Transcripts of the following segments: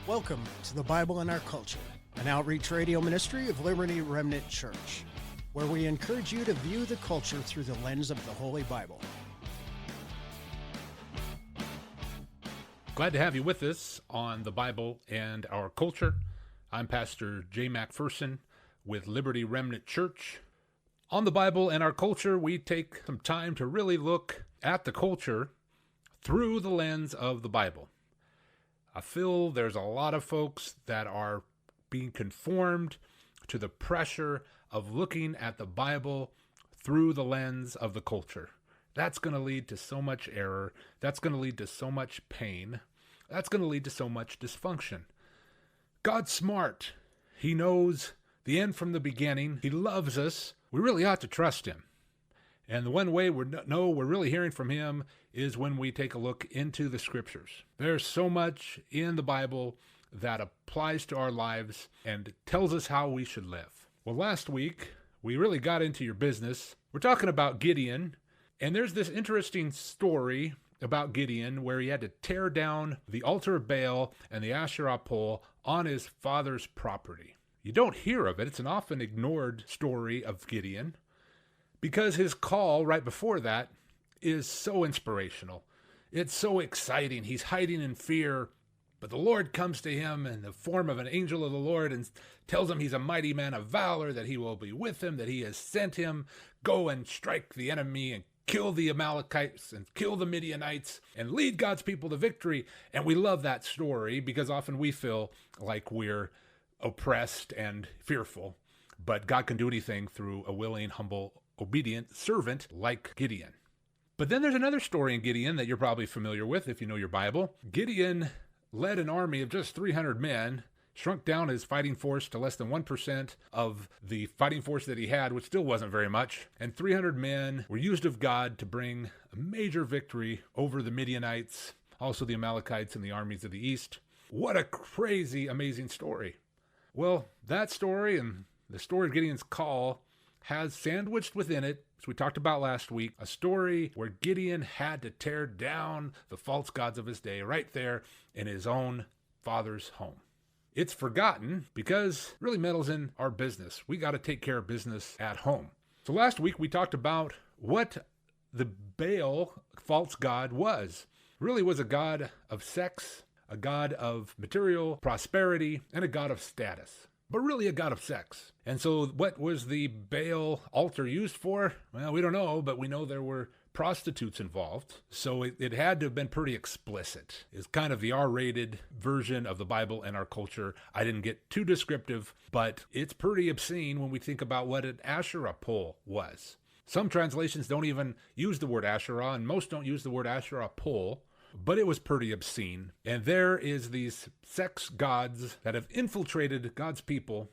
Welcome to the Bible in Our Culture, an outreach radio ministry of Liberty Remnant Church, where we encourage you to view the culture through the lens of the Holy Bible. Glad to have you with us on the Bible and Our Culture. I'm Pastor J. McPherson with Liberty Remnant Church. On the Bible and Our Culture, we take some time to really look at the culture through the lens of the Bible. I feel there's a lot of folks that are being conformed to the pressure of looking at the Bible through the lens of the culture. That's going to lead to so much error. That's going to lead to so much pain. That's going to lead to so much dysfunction. God's smart. He knows the end from the beginning. He loves us. We really ought to trust him. And the one way we're really hearing from him is when we take a look into the scriptures. There's so much in the Bible that applies to our lives and tells us how we should live. Well, last week, we really got into your business. We're talking about Gideon, and there's this interesting story about Gideon where he had to tear down the altar of Baal and the Asherah pole on his father's property. You don't hear of it. It's an often ignored story of Gideon, because his call right before that is so inspirational. It's so exciting. He's hiding in fear, but the Lord comes to him in the form of an angel of the Lord and tells him he's a mighty man of valor, that he will be with him, that he has sent him. Go and strike the enemy and kill the Amalekites and kill the Midianites and lead God's people to victory. And we love that story because often we feel like we're oppressed and fearful, but God can do anything through a willing, humble, obedient servant like Gideon. But then there's another story in Gideon that you're probably familiar with if you know your Bible. Gideon led an army of just 300 men, shrunk down his fighting force to less than 1% of the fighting force that he had, which still wasn't very much. And 300 men were used of God to bring a major victory over the Midianites, also the Amalekites and the armies of the east. What a crazy, amazing story. Well, that story and the story of Gideon's call has sandwiched within it, as we talked about last week, a story where Gideon had to tear down the false gods of his day right there in his own father's home. It's forgotten because it really meddles in our business. We got to take care of business at home. So last week we talked about what the Baal false god was. It really was a god of sex, a god of material prosperity, and a god of status, but really a god of sex. And so what was the Baal altar used for? Well, we don't know, but we know there were prostitutes involved. So it had to have been pretty explicit. It's kind of the R-rated version of the Bible and Our Culture. I didn't get too descriptive, but it's pretty obscene when we think about what an Asherah pole was. Some translations don't even use the word Asherah, and most don't use the word Asherah pole. But it was pretty obscene. And there is these sex gods that have infiltrated God's people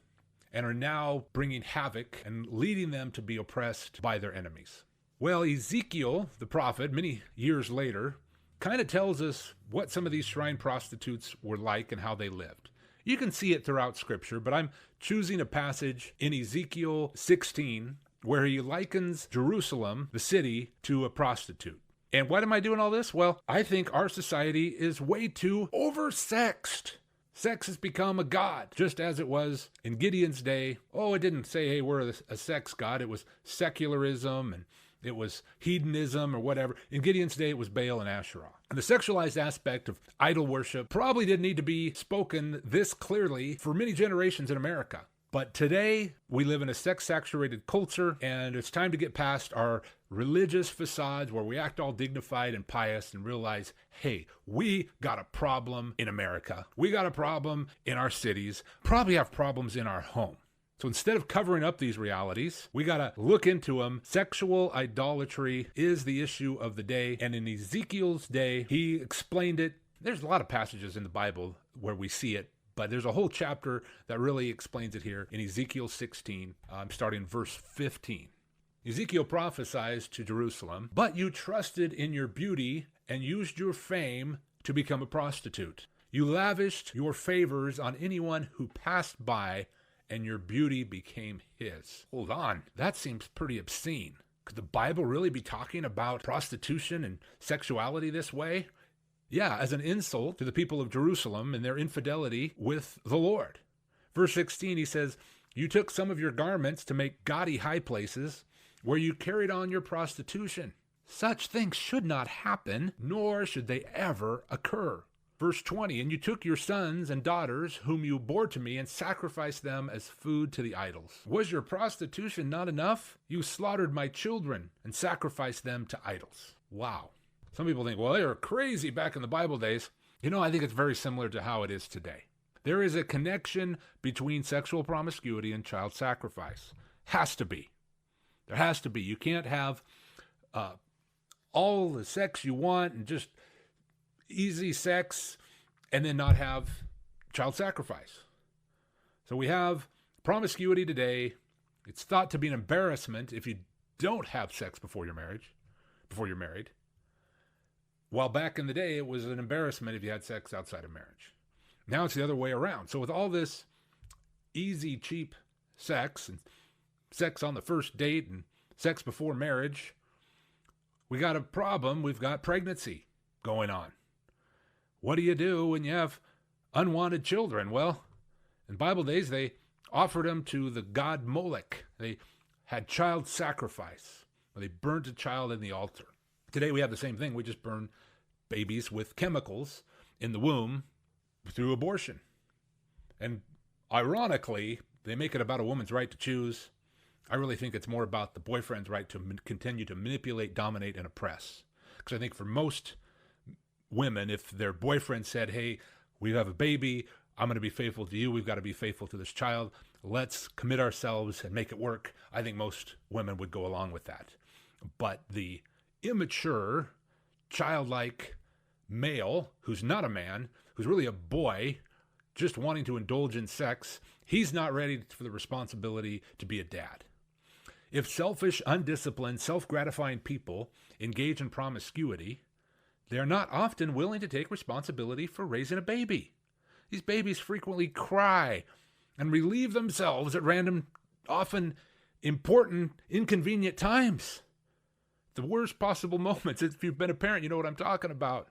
and are now bringing havoc and leading them to be oppressed by their enemies. Well, Ezekiel, the prophet, many years later, kind of tells us what some of these shrine prostitutes were like and how they lived. You can see it throughout Scripture, but I'm choosing a passage in Ezekiel 16 where he likens Jerusalem, the city, to a prostitute. And why am I doing all this? Well, I think our society is way too oversexed. Sex has become a god, just as it was in Gideon's day. Oh, it didn't say, hey, we're a sex god. It was secularism and it was hedonism or whatever. In Gideon's day, it was Baal and Asherah. And the sexualized aspect of idol worship probably didn't need to be spoken this clearly for many generations in America. But today, we live in a sex-saturated culture, and it's time to get past our religious facades where we act all dignified and pious and realize, hey, we got a problem in America. We got a problem in our cities, probably have problems in our home. So instead of covering up these realities, we got to look into them. Sexual idolatry is the issue of the day, and in Ezekiel's day, he explained it. There's a lot of passages in the Bible where we see it, but there's a whole chapter that really explains it here in Ezekiel 16, starting verse 15. Ezekiel prophesies to Jerusalem, "But you trusted in your beauty and used your fame to become a prostitute. You lavished your favors on anyone who passed by, and your beauty became his." Hold on, that seems pretty obscene. Could the Bible really be talking about prostitution and sexuality this way? Yeah, as an insult to the people of Jerusalem and their infidelity with the Lord. Verse 16, he says, "You took some of your garments to make gaudy high places where you carried on your prostitution. Such things should not happen, nor should they ever occur." Verse 20, "And you took your sons and daughters, whom you bore to me, and sacrificed them as food to the idols. Was your prostitution not enough? You slaughtered my children and sacrificed them to idols." Wow. Some people think, well, they were crazy back in the Bible days. I think it's very similar to how it is today. There is a connection between sexual promiscuity and child sacrifice. Has to be. There has to be. You can't have all the sex you want and just easy sex and then not have child sacrifice. So we have promiscuity today. It's thought to be an embarrassment if you don't have sex before you're married. While back in the day, it was an embarrassment if you had sex outside of marriage. Now it's the other way around. So with all this easy, cheap sex and sex on the first date and sex before marriage, we got a problem. We've got pregnancy going on. What do you do when you have unwanted children? Well, in Bible days, they offered them to the god Molech. They had child sacrifice. They burnt a child in the altar. Today we have the same thing. We just burn babies with chemicals in the womb through abortion. And ironically, they make it about a woman's right to choose. I really think it's more about the boyfriend's right to continue to manipulate, dominate, and oppress. Because I think for most women, if their boyfriend said, "Hey, we have a baby, I'm going to be faithful to you, we've got to be faithful to this child, let's commit ourselves and make it work," I think most women would go along with that. But the immature, childlike male who's not a man, who's really a boy, just wanting to indulge in sex, he's not ready for the responsibility to be a dad. If selfish, undisciplined, self-gratifying people engage in promiscuity, they're not often willing to take responsibility for raising a baby. These babies frequently cry and relieve themselves at random, often important, inconvenient times. The worst possible moments. If you've been a parent, you know what I'm talking about.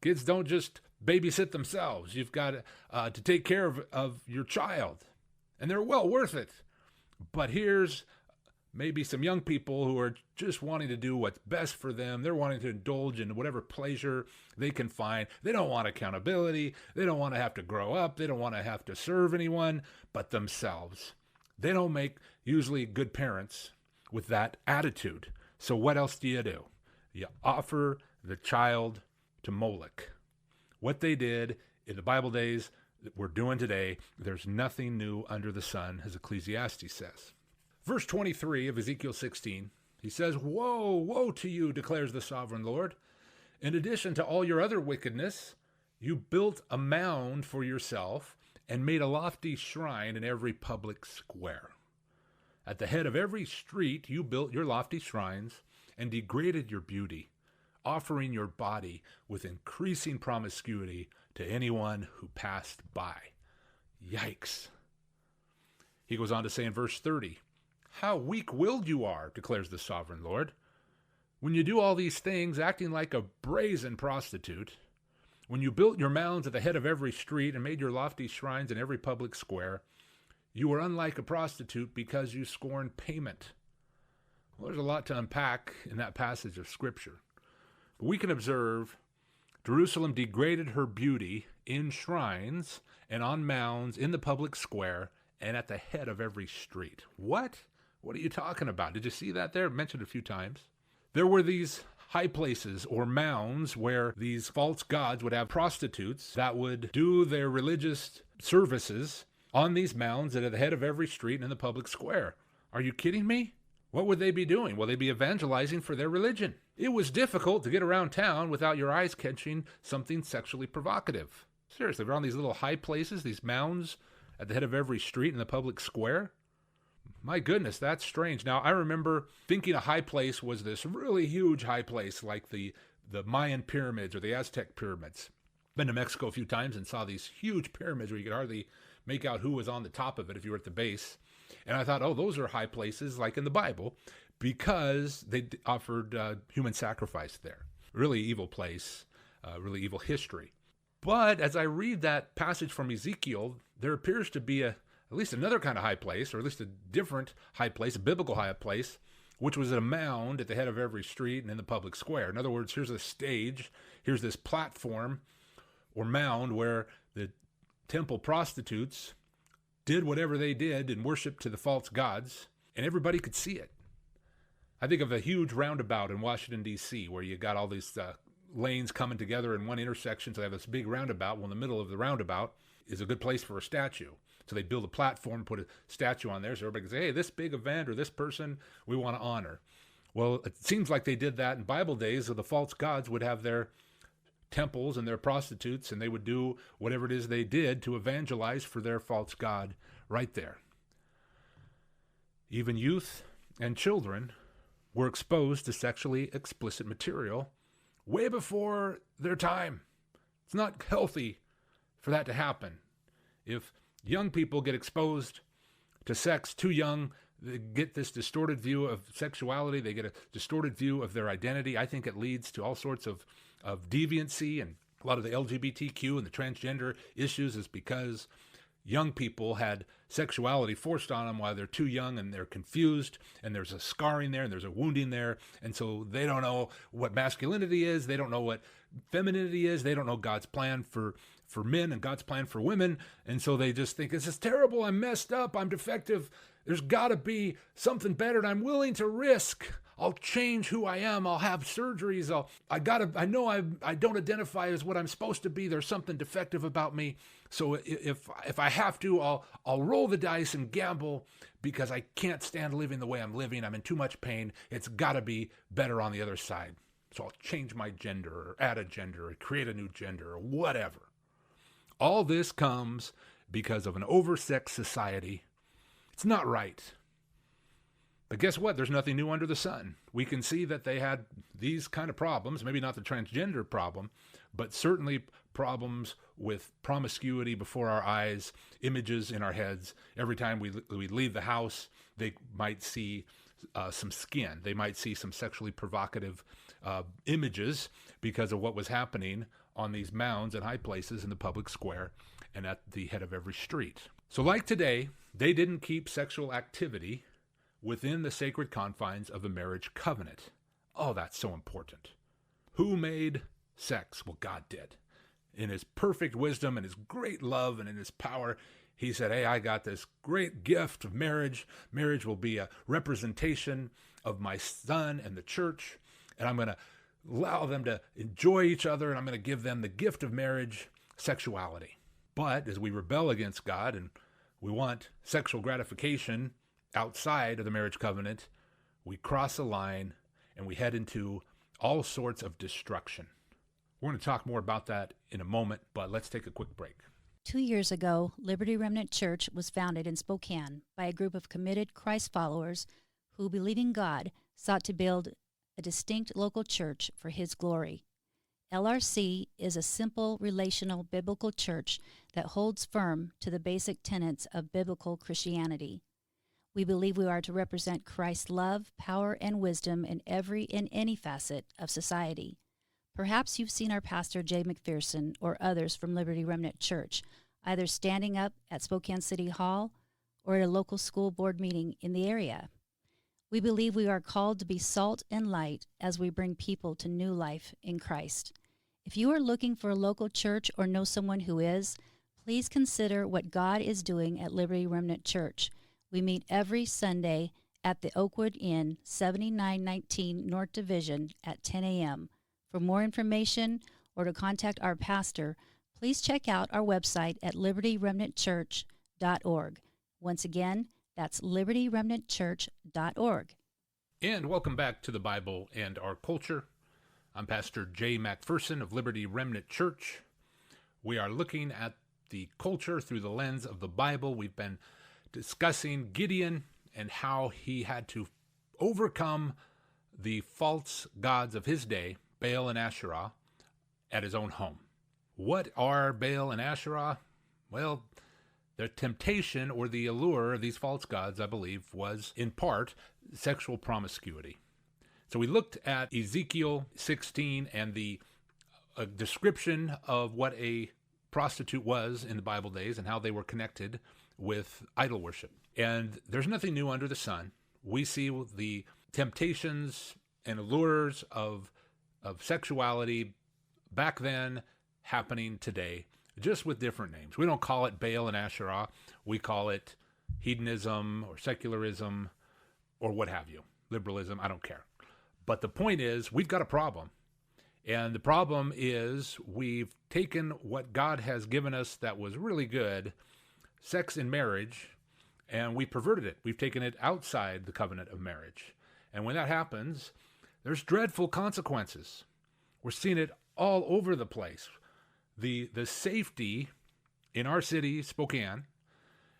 Kids don't just babysit themselves. You've got to take care of your child. And they're well worth it. But here's maybe some young people who are just wanting to do what's best for them. They're wanting to indulge in whatever pleasure they can find. They don't want accountability. They don't want to have to grow up. They don't want to have to serve anyone but themselves. They don't make usually good parents with that attitude. So what else do? You offer the child to Molech. What they did in the Bible days that we're doing today, there's nothing new under the sun, as Ecclesiastes says. Verse 23 of Ezekiel 16, he says, "Woe, woe to you, declares the sovereign Lord. In addition to all your other wickedness, you built a mound for yourself and made a lofty shrine in every public square. At the head of every street, you built your lofty shrines and degraded your beauty, offering your body with increasing promiscuity to anyone who passed by." Yikes. He goes on to say in verse 30, "How weak-willed you are, declares the sovereign Lord. When you do all these things, acting like a brazen prostitute, when you built your mounds at the head of every street and made your lofty shrines in every public square, you were unlike a prostitute because you scorned payment." Well, there's a lot to unpack in that passage of Scripture. But we can observe Jerusalem degraded her beauty in shrines and on mounds in the public square and at the head of every street. What? What are you talking about? Did you see that there? Mentioned a few times. There were these high places or mounds where these false gods would have prostitutes that would do their religious services on these mounds at the head of every street and in the public square. Are you kidding me? What would they be doing? Well, they'd be evangelizing for their religion. It was difficult to get around town without your eyes catching something sexually provocative. Seriously, we're on these little high places, these mounds at the head of every street in the public square. My goodness, that's strange. Now, I remember thinking a high place was this really huge high place like the Mayan pyramids or the Aztec pyramids. Been to Mexico a few times and saw these huge pyramids where you could hardly make out who was on the top of it if you were at the base. And I thought, oh, those are high places like in the Bible because they offered human sacrifice there. Really evil place. really evil history. But as I read that passage from Ezekiel, there appears to be at least another kind of high place, or at least a different high place, a biblical high place, which was a mound at the head of every street and in the public square. In other words, here's a stage, here's this platform or mound where the temple prostitutes did whatever they did and worshiped to the false gods, and everybody could see it. I think of a huge roundabout in Washington, D.C., where you got all these lanes coming together in one intersection, so they have this big roundabout. Well, in the middle of the roundabout is a good place for a statue. So they build a platform, put a statue on there, so everybody can say, hey, this big event or this person we want to honor. Well, it seems like they did that in Bible days, so the false gods would have their temples and their prostitutes, and they would do whatever it is they did to evangelize for their false god right there. Even youth and children were exposed to sexually explicit material way before their time. It's not healthy for that to happen. If young people get exposed to sex too young, they get this distorted view of sexuality, they get a distorted view of their identity. I think it leads to all sorts of deviancy, and a lot of the LGBTQ and the transgender issues is because young people had sexuality forced on them while they're too young, and they're confused, and there's a scarring there, and there's a wounding there, and so they don't know what masculinity is, they don't know what femininity is, they don't know God's plan for men and God's plan for women, and so they just think, this is terrible, I'm messed up, I'm defective, there's got to be something better, and I'm willing to risk. I'll change who I am. I'll have surgeries. I know I don't identify as what I'm supposed to be. There's something defective about me. So if I have to, I'll roll the dice and gamble because I can't stand living the way I'm living. I'm in too much pain. It's got to be better on the other side. So I'll change my gender or add a gender or create a new gender or whatever. All this comes because of an oversexed society. It's not right. But guess what? There's nothing new under the sun. We can see that they had these kind of problems, maybe not the transgender problem, but certainly problems with promiscuity before our eyes, images in our heads. Every time we leave the house, they might see some skin. They might see some sexually provocative images because of what was happening on these mounds and high places in the public square and at the head of every street. So like today, they didn't keep sexual activity within the sacred confines of the marriage covenant. Oh, that's so important. Who made sex? Well, God did. In his perfect wisdom and his great love and in his power, he said, hey, I got this great gift of marriage. Marriage will be a representation of my son and the church, and I'm going to allow them to enjoy each other, and I'm going to give them the gift of marriage, sexuality. But as we rebel against God and we want sexual gratification outside of the marriage covenant, we cross a line and we head into all sorts of destruction. We're going to talk more about that in a moment, but let's take a quick break. 2 years ago, Liberty Remnant Church was founded in Spokane by a group of committed Christ followers who, believing God, sought to build a distinct local church for His glory. LRC is a simple, relational, biblical church that holds firm to the basic tenets of biblical Christianity. We believe we are to represent Christ's love, power, and wisdom in any facet of society. Perhaps you've seen our pastor, Jay McPherson, or others from Liberty Remnant Church, either standing up at Spokane City Hall or at a local school board meeting in the area. We believe we are called to be salt and light as we bring people to new life in Christ. If you are looking for a local church or know someone who is, please consider what God is doing at Liberty Remnant Church. We meet every Sunday at the Oakwood Inn, 7919 North Division at 10 a.m. For more information or to contact our pastor, please check out our website at libertyremnantchurch.org. Once again, that's libertyremnantchurch.org. And welcome back to the Bible and Our Culture. I'm Pastor Jay McPherson of Liberty Remnant Church. We are looking at the culture through the lens of the Bible. We've been discussing Gideon and how he had to overcome the false gods of his day, Baal and Asherah, at his own home. What are Baal and Asherah? Well, the temptation or the allure of these false gods, I believe, was in part sexual promiscuity. So we looked at Ezekiel 16 and the a description of what a prostitute was in the Bible days and how they were connected with idol worship. And there's nothing new under the sun. We see the temptations and allures of sexuality back then happening today, just with different names. We don't call it Baal and Asherah. We call it hedonism or secularism or what have you. Liberalism, I don't care. But the point is, we've got a problem. And the problem is we've taken what God has given us that was really good, sex in marriage, and we perverted it. We've taken it outside the covenant of marriage. And when that happens, there's dreadful consequences. We're seeing it all over the place. The safety in our city, Spokane,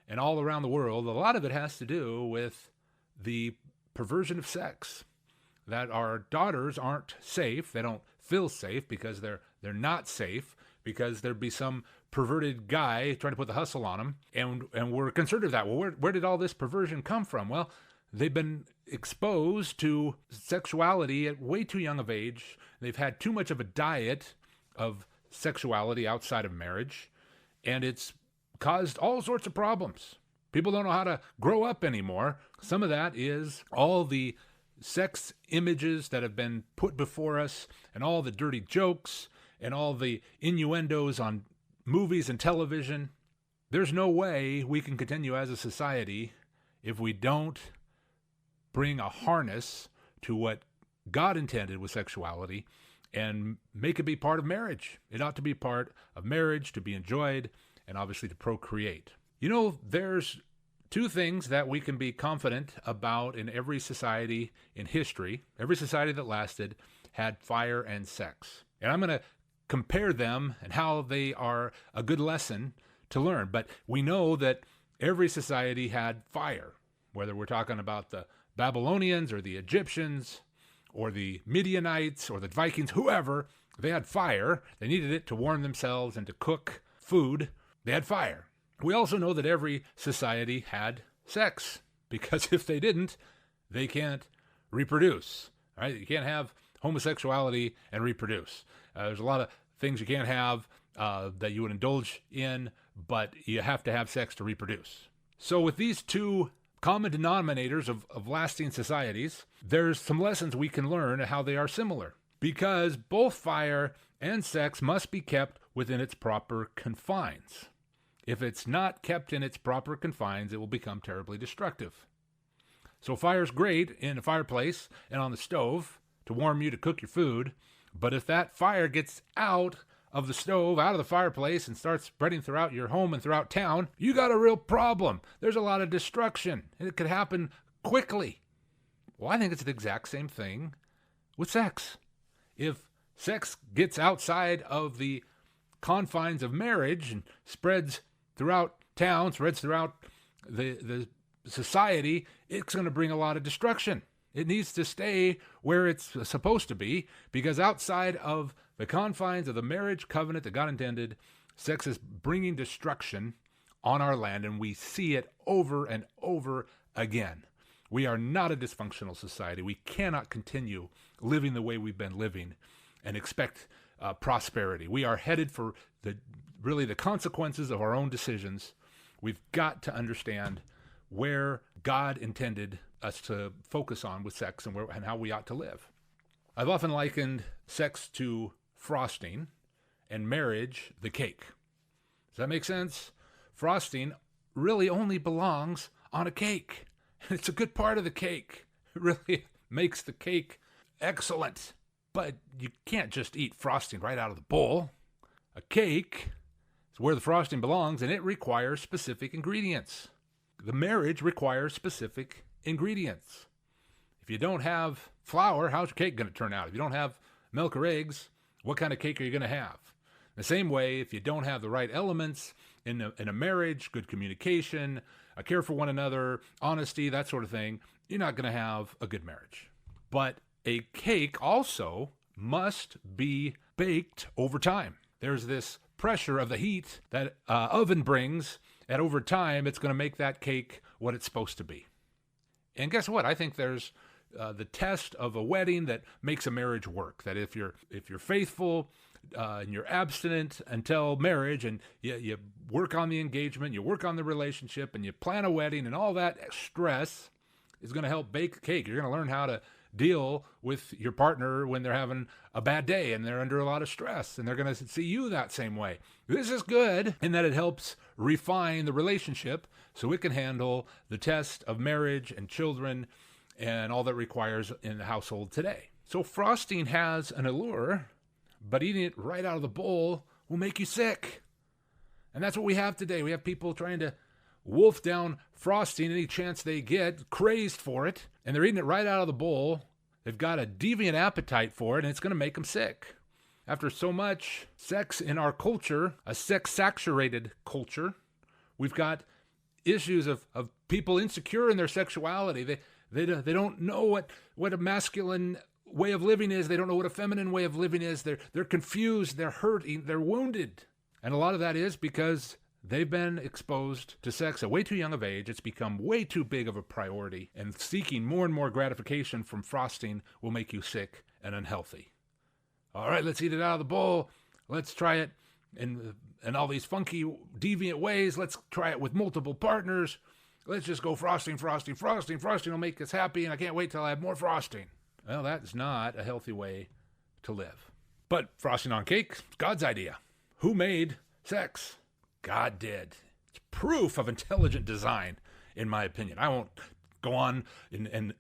and all around the world, a lot of it has to do with the perversion of sex. That our daughters aren't safe. They don't feel safe because they're not safe, because there'd be some perverted guy trying to put the hustle on them. And we're concerned with that. Well, where did all this perversion come from? Well, they've been exposed to sexuality at way too young of age. They've had too much of a diet of sexuality outside of marriage, and it's caused all sorts of problems. People don't know how to grow up anymore. Some of that is all the sex images that have been put before us, and all the dirty jokes, and all the innuendos on movies and television. There's no way we can continue as a society if we don't bring a harness to what God intended with sexuality and make it be part of marriage. It ought to be part of marriage, to be enjoyed, and obviously to procreate. You know, there's two things that we can be confident about in every society in history. Every society that lasted had fire and sex. And I'm going to compare them and how they are a good lesson to learn. But we know that every society had fire, whether we're talking about the Babylonians or the Egyptians or the Midianites or the Vikings, whoever, they had fire. They needed it to warm themselves and to cook food. They had fire. We also know that every society had sex, because if they didn't, they can't reproduce. Right? You can't have homosexuality and reproduce. There's a lot of things you can't have that you would indulge in, but you have to have sex to reproduce. So with these two common denominators of lasting societies, there's some lessons we can learn how they are similar, because both fire and sex must be kept within its proper confines. If it's not kept in its proper confines, it will become terribly destructive. So fire's great in a fireplace and on the stove to warm you, to cook your food, but if that fire gets out of the stove, out of the fireplace, and starts spreading throughout your home and throughout town, you got a real problem. There's a lot of destruction, and it could happen quickly. Well, I think it's the exact same thing with sex. If sex gets outside of the confines of marriage and spreads throughout town, spreads throughout the society, it's going to bring a lot of destruction. It needs to stay where it's supposed to be, because outside of the confines of the marriage covenant that God intended, sex is bringing destruction on our land, and we see it over and over again. We are not a dysfunctional society. We cannot continue living the way we've been living and expect prosperity. We are headed for the consequences of our own decisions. We've got to understand where God intended us to focus on with sex and how we ought to live. I've often likened sex to frosting and marriage the cake. Does that make sense? Frosting really only belongs on a cake. It's a good part of the cake. It really makes the cake excellent. But you can't just eat frosting right out of the bowl. A cake is where the frosting belongs, and it requires specific ingredients. The marriage requires specific ingredients. If you don't have flour, how's your cake going to turn out? If you don't have milk or eggs, what kind of cake are you going to have? The same way, if you don't have the right elements in a marriage, good communication, a care for one another, honesty, that sort of thing, you're not going to have a good marriage. But a cake also must be baked over time. There's this pressure of the heat that oven brings, and over time, it's going to make that cake what it's supposed to be. And guess what? I think there's the test of a wedding that makes a marriage work. That if you're faithful and you're abstinent until marriage, and you work on the engagement, you work on the relationship, and you plan a wedding, and all that stress is going to help bake a cake. You're going to learn how to deal with your partner when they're having a bad day and they're under a lot of stress, and they're going to see you that same way. This is good in that it helps refine the relationship so it can handle the test of marriage and children and all that requires in the household today. So frosting has an allure, but eating it right out of the bowl will make you sick. And that's what we have today. We have people trying to wolf down frosting any chance they get, crazed for it, and they're eating it right out of the bowl. They've got a deviant appetite for it, and it's going to make them sick. After so much sex in our culture, a sex-saturated culture, we've got issues of people insecure in their sexuality. They don't know what a masculine way of living is. They don't know what a feminine way of living is. They're confused. They're hurting. They're wounded. And a lot of that is because they've been exposed to sex at way too young of age. It's become way too big of a priority. And seeking more and more gratification from frosting will make you sick and unhealthy. All right, let's eat it out of the bowl. Let's try it in all these funky, deviant ways. Let's try it with multiple partners. Let's just go frosting. Frosting will make us happy, and I can't wait till I have more frosting. Well, that's not a healthy way to live. But frosting on cake is God's idea. Who made sex? God did. It's proof of intelligent design, in my opinion. I won't go on and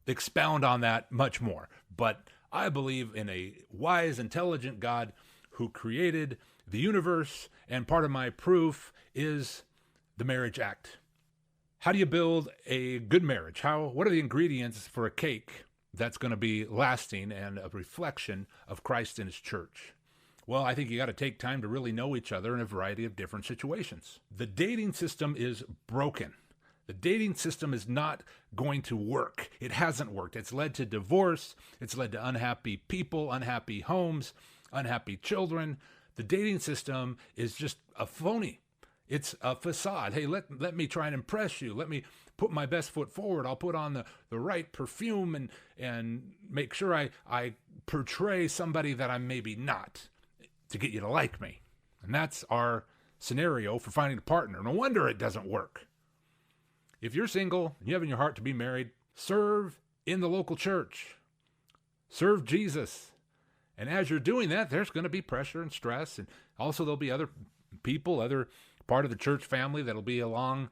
expound on that much more, but I believe in a wise, intelligent God who created the universe, and part of my proof is the marriage act. How do you build a good marriage? What are the ingredients for a cake that's going to be lasting and a reflection of Christ and his church? Well, I think you got to take time to really know each other in a variety of different situations. The dating system is broken. The dating system is not going to work. It hasn't worked. It's led to divorce. It's led to unhappy people, unhappy homes, unhappy children. The dating system is just a phony. It's a facade. Hey, let me try and impress you. Let me put my best foot forward. I'll put on the right perfume and make sure I portray somebody that I'm maybe not, to get you to like me. And that's our scenario for finding a partner. No wonder it doesn't work. If you're single and you have in your heart to be married, serve in the local church. Serve Jesus. And as you're doing that, there's going to be pressure and stress. And also there'll be other people, other part of the church family that'll be along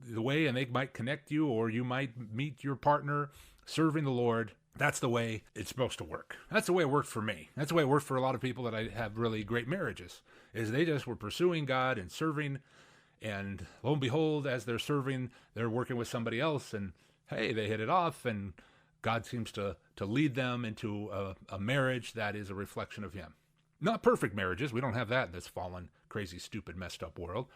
the way, and they might connect you, or you might meet your partner serving the Lord. That's the way it's supposed to work. That's the way it worked for me. That's the way it worked for a lot of people that I have really great marriages, is they just were pursuing God and serving, and lo and behold, as they're serving, they're working with somebody else, and hey, they hit it off, and God seems to lead them into a marriage that is a reflection of him. Not perfect marriages. We don't have that in this fallen, crazy, stupid, messed up world.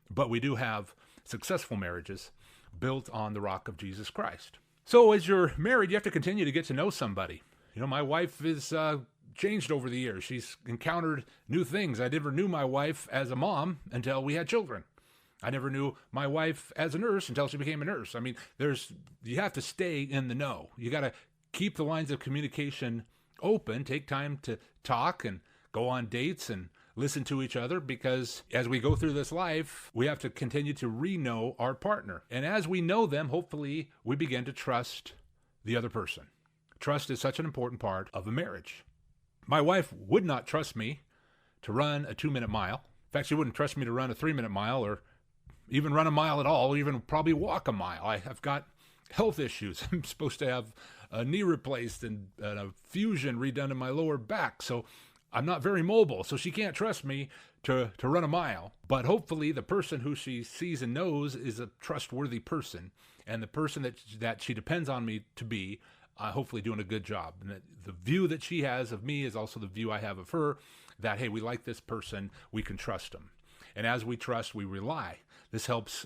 But we do have successful marriages built on the rock of Jesus Christ. So as you're married, you have to continue to get to know somebody. You know, my wife is changed over the years. She's encountered new things. I never knew my wife as a mom until we had children. I never knew my wife as a nurse until she became a nurse. I mean, you have to stay in the know. You got to keep the lines of communication open, take time to talk and go on dates and listen to each other, because as we go through this life, we have to continue to re-know our partner. And as we know them, hopefully we begin to trust the other person. Trust is such an important part of a marriage. My wife would not trust me to run a 2-minute mile. In fact, she wouldn't trust me to run a 3-minute mile, or even run a mile at all, or even probably walk a mile. I have got health issues. I'm supposed to have a knee replaced and a fusion redone in my lower back. So I'm not very mobile, so she can't trust me to run a mile. But hopefully the person who she sees and knows is a trustworthy person, and the person that she depends on me to be, hopefully doing a good job. And the view that she has of me is also the view I have of her, that, hey, we like this person, we can trust them. And as we trust, we rely. This helps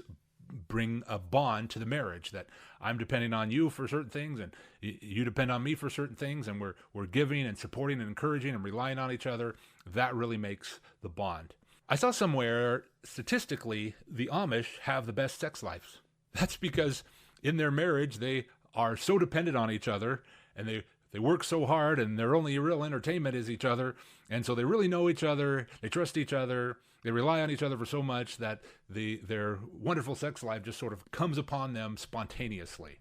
bring a bond to the marriage, that I'm depending on you for certain things and you depend on me for certain things, and we're giving and supporting and encouraging and relying on each other. That really makes the bond. I saw somewhere, statistically, the Amish have the best sex lives. That's because in their marriage, they are so dependent on each other, and They work so hard and their only real entertainment is each other. And so they really know each other. They trust each other. They rely on each other for so much that their wonderful sex life just sort of comes upon them spontaneously.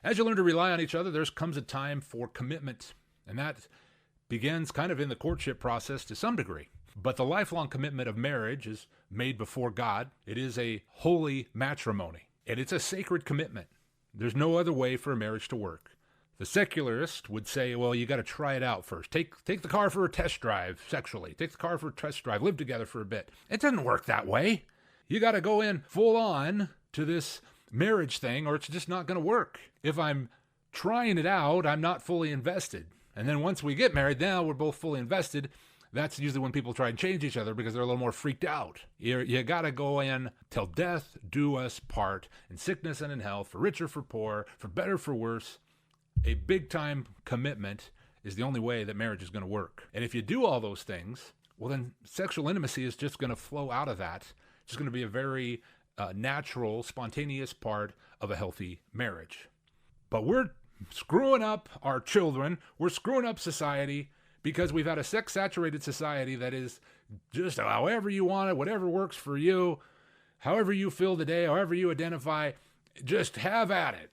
As you learn to rely on each other, there comes a time for commitment. And that begins kind of in the courtship process to some degree. But the lifelong commitment of marriage is made before God. It is a holy matrimony. And it's a sacred commitment. There's no other way for a marriage to work. The secularist would say, well, you got to try it out first. Take the car for a test drive sexually. Take the car for a test drive. Live together for a bit. It doesn't work that way. You got to go in full on to this marriage thing or it's just not going to work. If I'm trying it out, I'm not fully invested. And then once we get married, now we're both fully invested. That's usually when people try and change each other because they're a little more freaked out. You got to go in till death do us part, in sickness and in health, for richer, for poor, for better, for worse. A big-time commitment is the only way that marriage is going to work. And if you do all those things, well, then sexual intimacy is just going to flow out of that. It's just going to be a very natural, spontaneous part of a healthy marriage. But we're screwing up our children. We're screwing up society because we've had a sex-saturated society that is just however you want it, whatever works for you, however you feel today, however you identify, just have at it.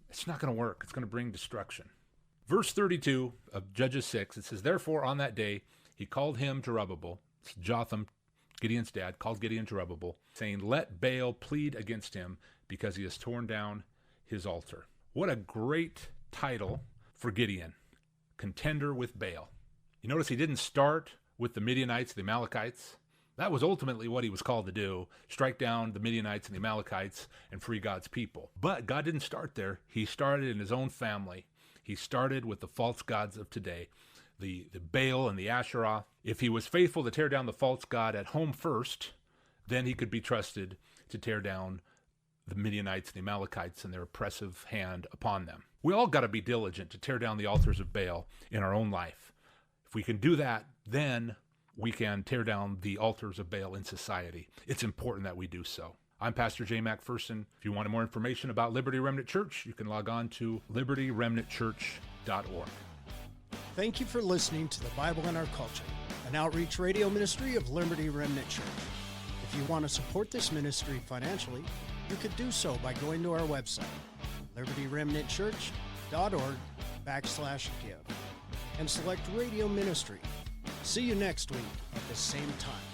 It's not going to work. It's going to bring destruction. Verse 32 of Judges 6, it says, therefore on that day he called him Jerubbaal, Jotham, Gideon's dad, called Gideon Jerubbaal, saying, let Baal plead against him because he has torn down his altar. What a great title for Gideon, contender with Baal. You notice he didn't start with the Midianites, the Amalekites. That was ultimately what he was called to do, strike down the Midianites and the Amalekites and free God's people. But God didn't start there. He started in his own family. He started with the false gods of today, the Baal and the Asherah. If he was faithful to tear down the false god at home first, then he could be trusted to tear down the Midianites and the Amalekites and their oppressive hand upon them. We all got to be diligent to tear down the altars of Baal in our own life. If we can do that, then we can tear down the altars of Baal in society. It's important that we do so. I'm Pastor J. McPherson. If you want more information about Liberty Remnant Church, you can log on to libertyremnantchurch.org. Thank you for listening to the Bible in Our Culture, an outreach radio ministry of Liberty Remnant Church. If you want to support this ministry financially, you could do so by going to our website, libertyremnantchurch.org/give, and select Radio Ministry. See you next week at the same time.